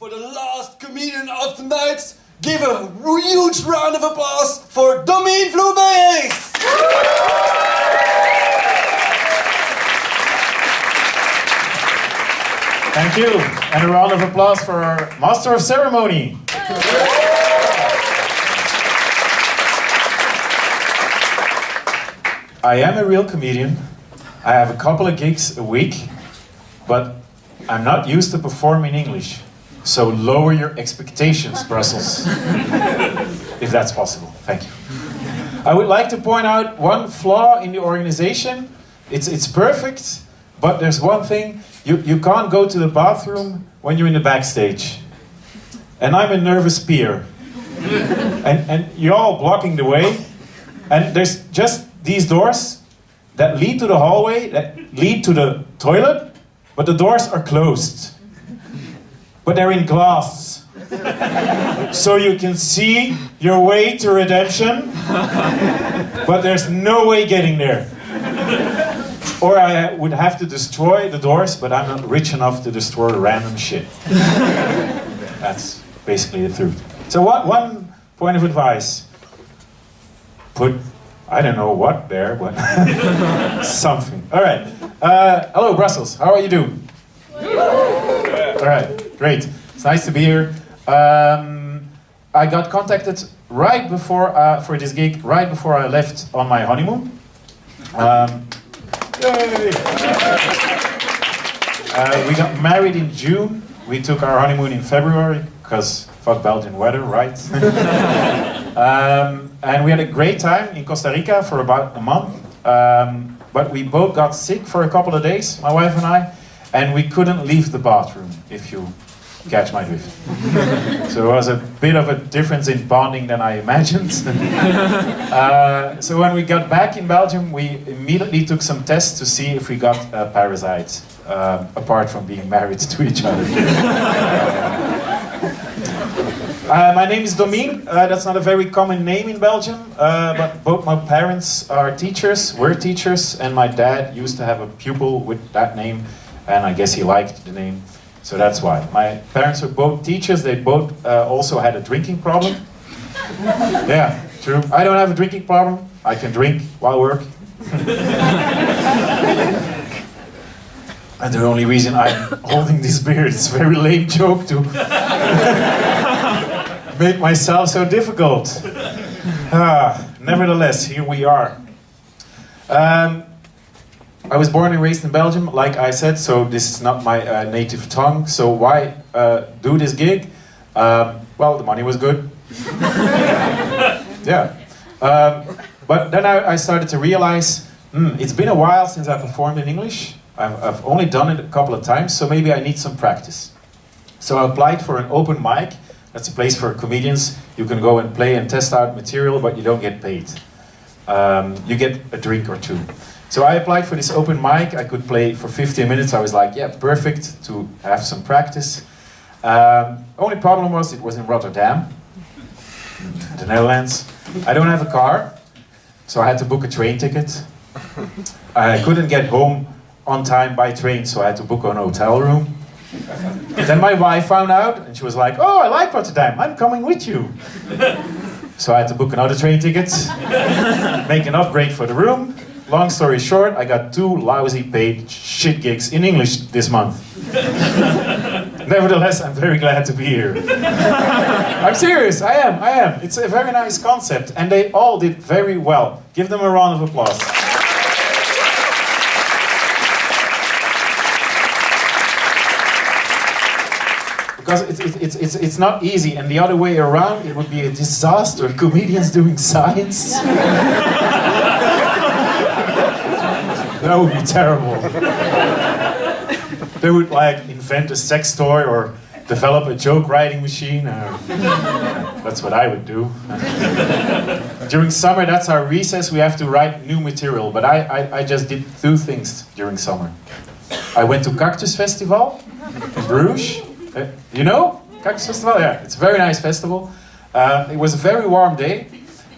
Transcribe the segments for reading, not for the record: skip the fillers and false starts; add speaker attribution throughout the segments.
Speaker 1: for the last comedian of the night, give a huge round of applause for Domien Vloeberghs!
Speaker 2: Thank you, and a round of applause for our Master of Ceremony. I am a real comedian. I have a couple of gigs a week, but I'm not used to performing in English. So lower your expectations, Brussels. If that's possible. Thank you. I would like to point out one flaw in the organization. It's perfect, but there's one thing. You can't go to the bathroom when you're in the backstage. And I'm a nervous peer. And you're all blocking the way. And there's just these doors that lead to the hallway, that lead to the toilet, but the doors are closed. But they're in glass. So you can see your way to redemption, but there's no way getting there. Or I would have to destroy the doors, but I'm not rich enough to destroy random shit. That's basically the truth. So one point of advice. Put, I don't know what there, but something. All right. Hello, Brussels. How are you doing? All right. Great. It's nice to be here. I got contacted right before, for this gig, right before I left on my honeymoon. Yay! We got married in June. We took our honeymoon in February, because fuck Belgian weather, right? And we had a great time in Costa Rica for about a month. But we both got sick for a couple of days, my wife and we couldn't leave the bathroom, if you catch my drift. So it was a bit of a difference in bonding than I imagined. So when we got back in Belgium, we immediately took some tests to see if we got parasites, apart from being married to each other. My name is Domien. That's not a very common name in Belgium, but both my parents are teachers, were teachers, and my dad used to have a pupil with that name, and I guess he liked the name. So that's why. My parents were both teachers. They both also had a drinking problem. Yeah, true. I don't have a drinking problem. I can drink while working. And the only reason I'm holding this beer is a very lame joke to make myself so difficult. Nevertheless, here we are. I was born and raised in Belgium, like I said, so this is not my native tongue. So why do this gig? Well, the money was good. Yeah. But then I started to realize, it's been a while since I performed in English. I've only done it a couple of times, so maybe I need some practice. So I applied for an open mic. That's a place for comedians. You can go and play and test out material, but you don't get paid. You get a drink or two. So I applied for this open mic. I could play for 15 minutes. I was like, yeah, perfect to have some practice. Only problem was it was in Rotterdam, the Netherlands. I don't have a car, so I had to book a train ticket. I couldn't get home on time by train, so I had to book an hotel room. Then my wife found out, and she was like, oh, I like Rotterdam, I'm coming with you. So I had to book another train ticket, make an upgrade for the room. Long story short, I got 2 lousy paid shit gigs in English this month. Nevertheless, I'm very glad to be here. I'm serious, I am. It's a very nice concept, and they all did very well. Give them a round of applause. Because it's not easy, and the other way around, it would be a disaster. Comedians doing science. That would be terrible. They would like invent a sex toy or develop a joke writing machine. That's what I would do. During summer, that's our recess. We have to write new material. But I just did 2 things during summer. I went to Cactus Festival in Bruges. You know Cactus Festival? Yeah, it's a very nice festival. It was a very warm day.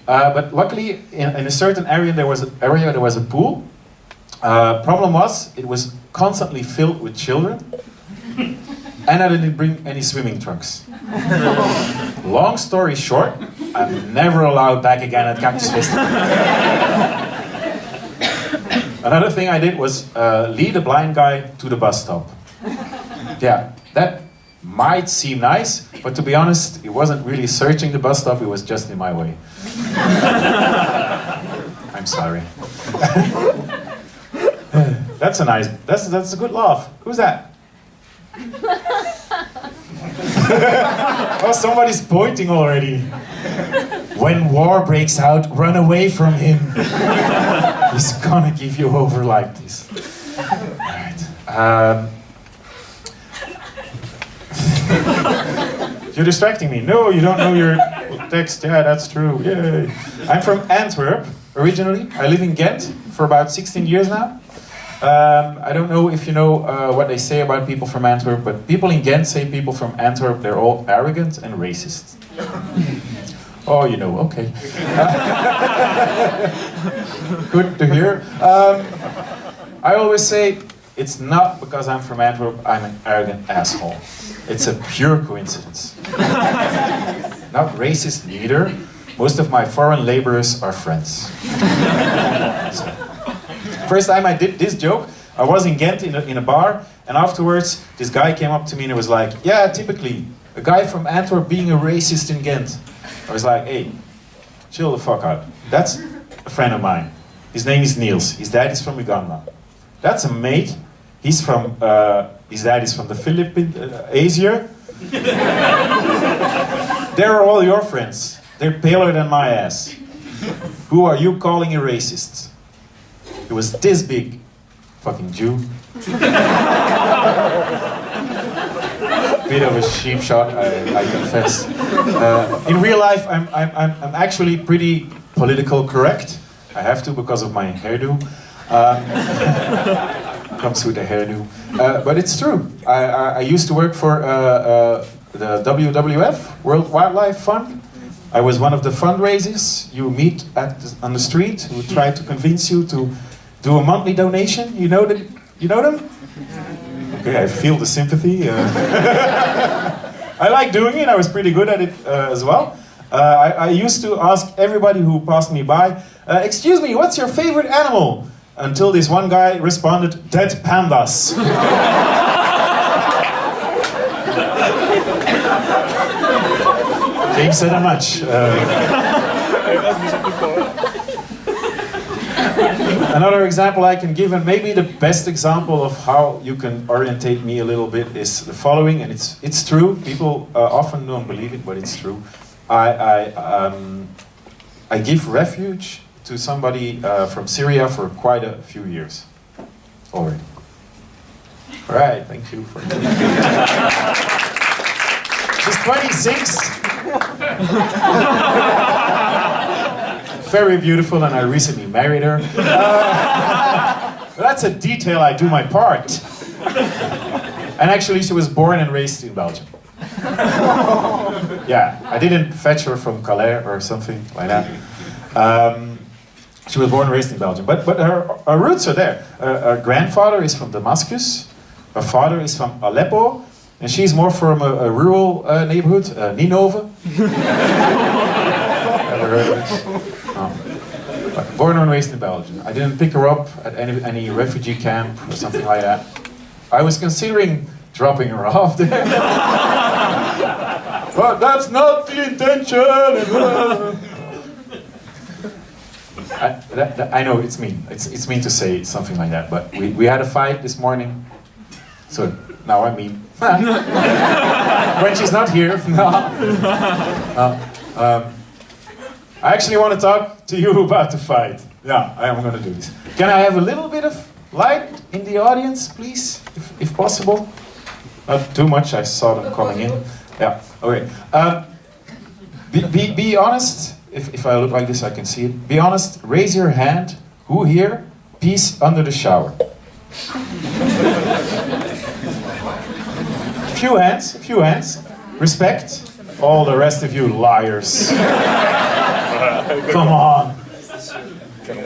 Speaker 2: But luckily, in a certain area, there was a pool. Problem was, it was constantly filled with children. And I didn't bring any swimming trunks. Long story short, I'm never allowed back again at Cactus Festival. Another thing I did was lead a blind guy to the bus stop. Yeah, that might seem nice, but to be honest, it wasn't really searching the bus stop, it was just in my way. I'm sorry. That's a good laugh. Who's that? Oh, somebody's pointing already. When war breaks out, run away from him. He's gonna give you over like this. Alright. You're distracting me. No, you don't know your text. Yeah, that's true. Yay. I'm from Antwerp, originally. I live in Ghent for about 16 years now. I don't know if you know what they say about people from Antwerp, but people in Ghent say people from Antwerp, they're all arrogant and racist. Oh, you know, okay. Good to hear. I always say, it's not because I'm from Antwerp, I'm an arrogant asshole. It's a pure coincidence. Not racist either. Most of my foreign laborers are friends. So. First time I did this joke, I was in Ghent in a bar, and afterwards this guy came up to me and was like, yeah, typically, a guy from Antwerp being a racist in Ghent. I was like, hey, chill the fuck out. That's a friend of mine. His name is Niels. His dad is from Uganda. That's a mate. He's from, his dad is from the Philippines, Asia. They're all your friends. They're paler than my ass. Who are you calling a racist? It was this big. Fucking Jew. Bit of a cheap shot, I confess. In real life, I'm actually pretty political correct. I have to because of my hairdo. Comes with the hairdo. But it's true. I used to work for the WWF, World Wildlife Fund. I was one of the fundraisers you meet on the street who try to convince you to do a monthly donation. You know them? Okay, I feel the sympathy. I like doing it. I was pretty good at it as well. I used to ask everybody who passed me by, excuse me, what's your favorite animal? Until this one guy responded, dead pandas. James said how much. Another example I can give, and maybe the best example of how you can orientate me a little bit, is the following, and it's true. People often don't believe it, but it's true. I give refuge to somebody from Syria for quite a few years already. All right, thank you for She's 26. Very beautiful, and I recently married her. That's a detail, I do my part. And actually, she was born and raised in Belgium. Yeah, I didn't fetch her from Calais or something like that. She was born and raised in Belgium, but her roots are there. Her grandfather is from Damascus, her father is from Aleppo, and she's more from a rural neighborhood, Ninove. Never heard of it? No. Born and raised in Belgium. I didn't pick her up at any refugee camp or something like that. I was considering dropping her off there. But that's not the intention! I know it's mean. It's mean to say something like that, but we had a fight this morning. So now I mean. When she's not here. I actually want to talk to you about the fight. Yeah, I am going to do this. Can I have a little bit of light in the audience, please, if possible? Not too much, I saw them coming in. Yeah, okay. Be honest. If I look like this, I can see it. Be honest, raise your hand. Who here pees under the shower? Few hands. Respect. All the rest of you liars. Come on.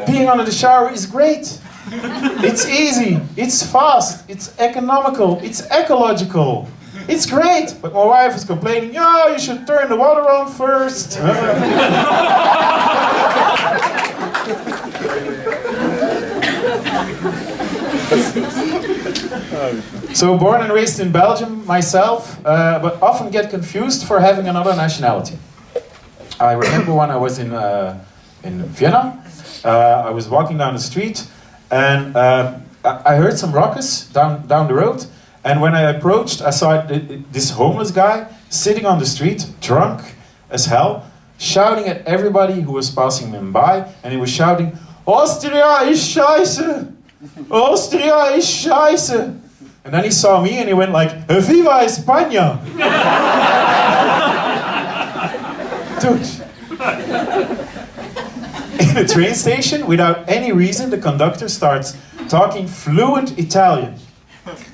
Speaker 2: Peeing under the shower is great. It's easy, it's fast, it's economical, it's ecological. it's great, but my wife is complaining, yeah, you should turn the water on first. So born and raised in Belgium myself, but often get confused for having another nationality. I remember when I was in Vienna, I was walking down the street and I heard some ruckus down the road, and when I approached, I saw this homeless guy sitting on the street, drunk as hell, shouting at everybody who was passing him by, and he was shouting, Austria is scheiße! Austria is scheiße! And then he saw me and he went like, Viva España! Dude. In a train station, without any reason, the conductor starts talking fluent Italian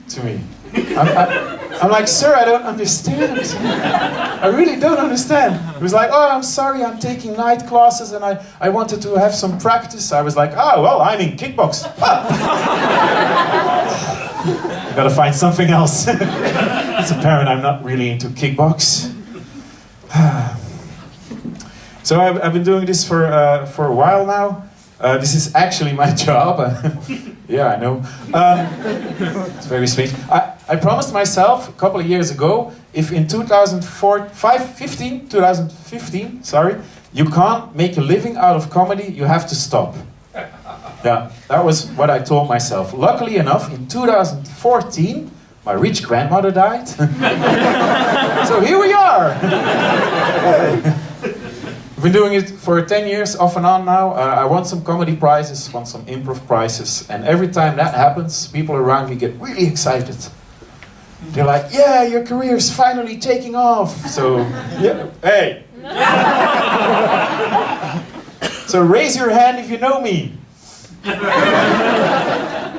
Speaker 2: to me. I'm like, sir, I don't understand. I really don't understand. He was like, oh, I'm sorry, I'm taking night classes and I wanted to have some practice. I was like, oh, well, I'm in kickbox. I gotta find something else. It's apparent I'm not really into kickbox. So I've been doing this for a while now. This is actually my job. Yeah, I know. It's very sweet. I promised myself a couple of years ago, if in 2015, sorry, you can't make a living out of comedy, you have to stop. Yeah, that was what I told myself. Luckily enough, in 2014, my rich grandmother died. So here we are. I've been doing it for 10 years, off and on now. I won some comedy prizes, won some improv prizes, and every time that happens, people around me get really excited. They're like, yeah, your career's finally taking off. So, yeah, hey. So raise your hand if you know me.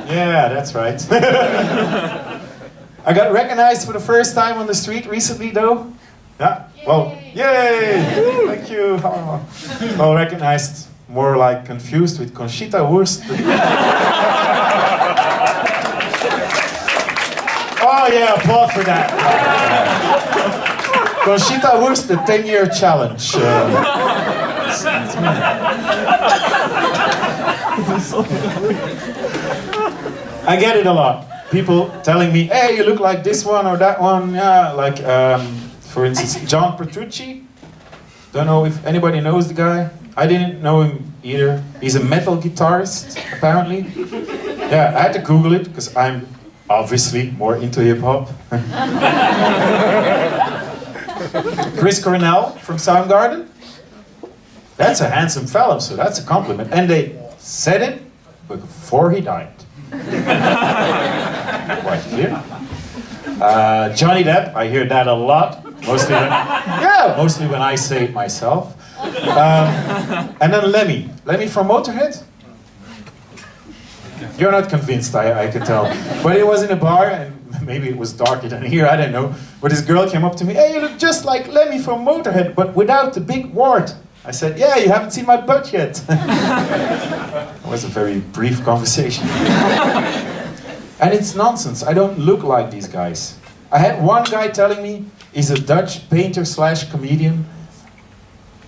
Speaker 2: Yeah, that's right. I got recognized for the first time on the street recently, though. Yeah, well, yay! Thank you. Oh. Well, recognized, more like confused with Conchita Wurst. Oh yeah, applaud for that. Conchita Wurst, the 10-year challenge. It's me. I get it a lot. People telling me, hey, you look like this one or that one. Yeah, like, for instance, John Petrucci. Don't know if anybody knows the guy. I didn't know him either. He's a metal guitarist, apparently. Yeah, I had to Google it, because I'm obviously more into hip-hop. Chris Cornell from Soundgarden. That's a handsome fellow, so that's a compliment. And they said it before he died. Quite clear. Johnny Depp, I hear that a lot. Mostly when I say it myself. And then Lemmy from Motorhead. You're not convinced, I can tell. But it was in a bar, and maybe it was darker than here, I don't know. But this girl came up to me, hey, you look just like Lemmy from Motorhead, but without the big wart. I said, yeah, you haven't seen my butt yet. It was a very brief conversation. And it's nonsense, I don't look like these guys. I had one guy telling me he's a Dutch painter/comedian.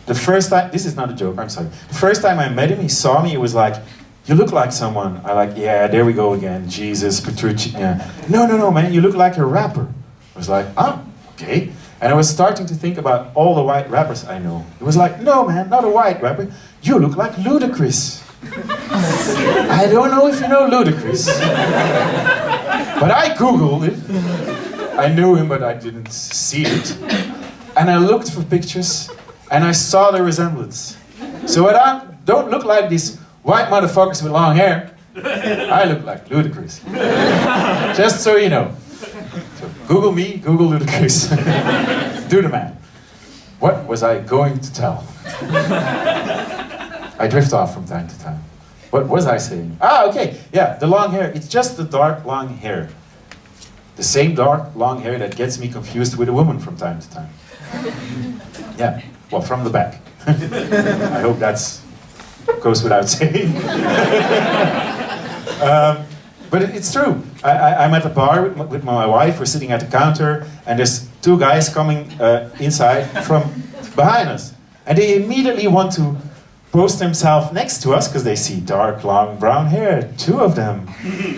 Speaker 2: The first time, this is not a joke, I'm sorry. The first time I met him, he saw me, he was like, you look like someone. I like, yeah, there we go again, Jesus, Petrucci, yeah. No, man, you look like a rapper. I was like, oh, okay. And I was starting to think about all the white rappers I know. It was like, no man, not a white rapper. You look like Ludacris. I don't know if you know Ludacris. But I Googled it. I knew him, but I didn't see it. And I looked for pictures, and I saw the resemblance. So I don't look like these white motherfuckers with long hair. I look like Ludacris. Just so you know. So Google me, Google Ludacris. Do the math. What was I going to tell? I drift off from time to time. What was I saying? Ah, okay. Yeah, the long hair. It's just the dark, long hair. The same dark, long hair that gets me confused with a woman from time to time. Yeah, well, from the back. I hope that's goes without saying. But it's true. I'm at the bar with my wife, we're sitting at the counter, and there's two guys coming inside from behind us. And they immediately want to post themselves next to us because they see dark, long brown hair, two of them.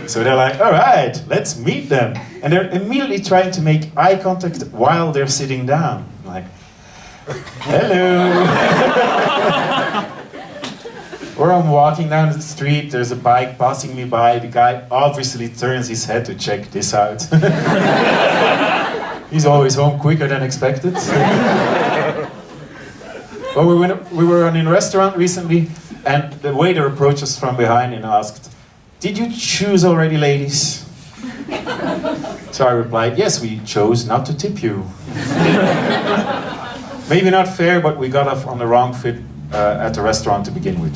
Speaker 2: So they're like, all right, let's meet them. And they're immediately trying to make eye contact while they're sitting down. Like, hello. Or I'm walking down the street, there's a bike passing me by, the guy obviously turns his head to check this out. He's always home quicker than expected. Well, we were in a restaurant recently, and the waiter approached us from behind and asked, "Did you choose already, ladies?" So I replied, "Yes, we chose not to tip you." Maybe not fair, but we got off on the wrong foot at the restaurant to begin with.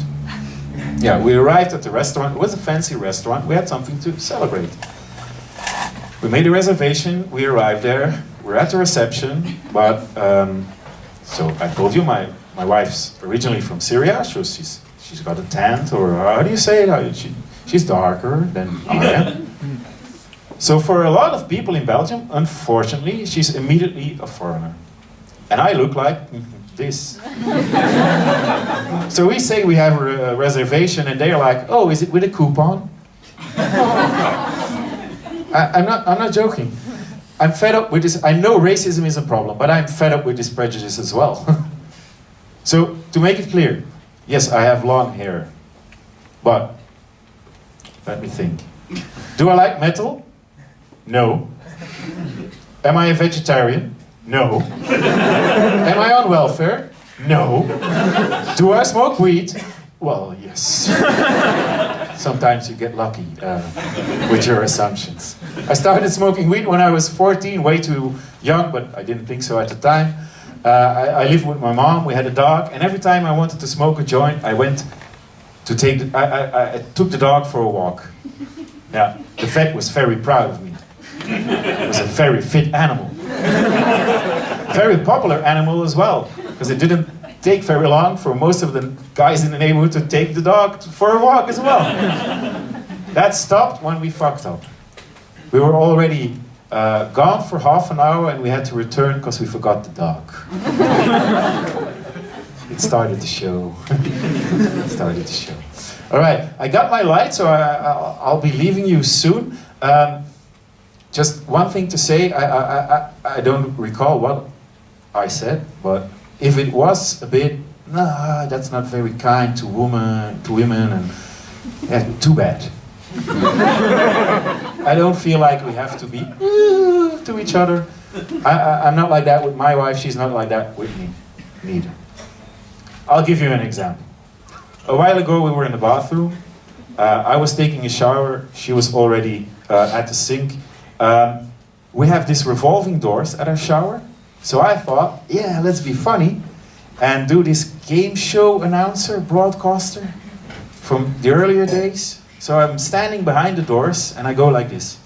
Speaker 2: Yeah, we arrived at the restaurant. It was a fancy restaurant. We had something to celebrate. We made a reservation. We arrived there. We're at the reception, but so I told you my wife's originally from Syria, so she's got a tan, or how do you say it? She's darker than I am. So for a lot of people in Belgium, unfortunately, she's immediately a foreigner. And I look like this. So we say we have a reservation, and they're like, "Oh, is it with a coupon?" I'm not joking. I'm fed up with this. I know racism is a problem, but I'm fed up with this prejudice as well. So, to make it clear, yes, I have long hair, but let me think. Do I like metal? No. Am I a vegetarian? No. Am I on welfare? No. Do I smoke weed? Well, yes. Sometimes you get lucky with your assumptions. I started smoking weed when I was 14, way too young, but I didn't think so at the time. I lived with my mom, we had a dog, and every time I wanted to smoke a joint, I went to I took the dog for a walk. Yeah, the vet was very proud of me. It was a very fit animal. Very popular animal as well, because it didn't take very long for most of the guys in the neighborhood to take the dog for a walk as well. That stopped when we fucked up. We were already gone for half an hour and we had to return because we forgot the dog. It started the show. It started the show. All right, I got my light, so I'll be leaving you soon. Just one thing to say, I don't recall what I said, but if it was a bit, nah, that's not very kind to women, and yeah, too bad. I don't feel like we have to be to each other. I'm not like that with my wife, she's not like that with me, neither. I'll give you an example. A while ago we were in the bathroom, I was taking a shower, she was already at the sink. We have these revolving doors at our shower, so I thought, yeah, let's be funny and do this game show announcer, broadcaster from the earlier days. So I'm standing behind the doors and I go like this.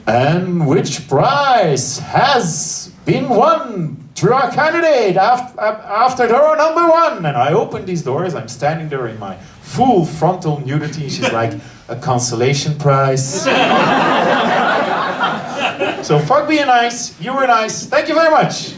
Speaker 2: And which prize has been won to our candidate after door number 1? And I open these doors, I'm standing there in my full frontal nudity. She's like, a consolation prize. So fuck being nice, you were nice. Thank you very much.